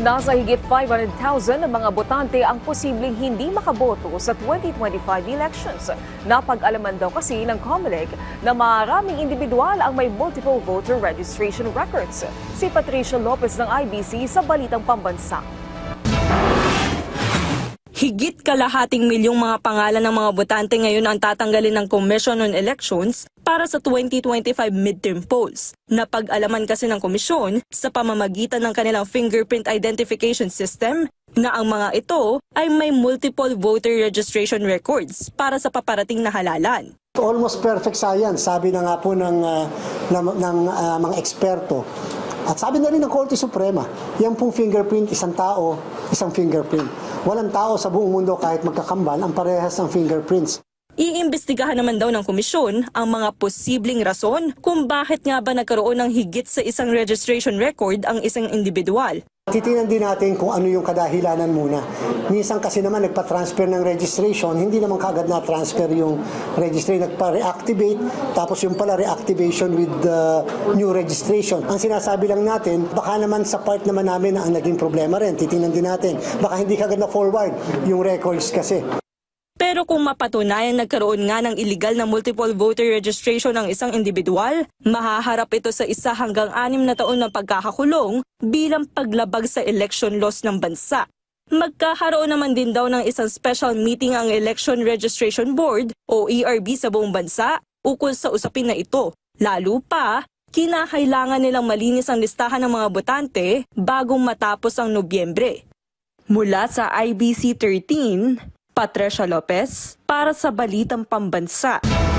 Nasa higit 500,000 na mga botante ang posibleng hindi makaboto sa 2025 elections. Napag-alaman daw kasi ng COMELEC na maraming individual ang may multiple voter registration records. Si Patricia Lopez ng IBC sa Balitang Pambansa. Higit kalahating milyong mga pangalan ng mga botante ngayon ang tatanggalin ng Commission on Elections para sa 2025 midterm polls. Napag-alaman kasi ng komisyon sa pamamagitan ng kanilang fingerprint identification system na ang mga ito ay may multiple voter registration records para sa paparating na halalan. Almost perfect science, sabi na nga po ng mga eksperto. At sabi na rin ng Korte Suprema, yan pong fingerprint, isang tao, isang fingerprint. Walang tao sa buong mundo kahit magkakambal ang parehas ng fingerprints. Iimbestigahan naman daw ng komisyon ang mga posibleng rason kung bakit nga ba nagkaroon ng higit sa isang registration record ang isang individual. Titingnan din natin kung ano yung kadahilanan muna. Minsan kasi naman nagpa-transfer ng registration, hindi naman kaagad na-transfer yung registration, nagpa-reactivate, tapos yung pala reactivation with the new registration. Ang sinasabi lang natin, baka naman sa part naman namin na ang naging problema rin, titingnan din natin. Baka hindi kaagad na-forward yung records kasi. Pero kung mapatunayan nagkaroon nga ng illegal na multiple voter registration ng isang individual, mahaharap ito sa 1 hanggang 6 na taon ng pagkakakulong bilang paglabag sa election laws ng bansa. Magkakaroon naman din daw ng isang special meeting ang Election Registration Board o ERB sa buong bansa ukol sa usapin na ito. Lalo pa, kinakailangan nilang malinis ang listahan ng mga botante bago matapos ang Nobyembre. Mula sa IBC 13, Patricia Lopez para sa Balitang Pambansa.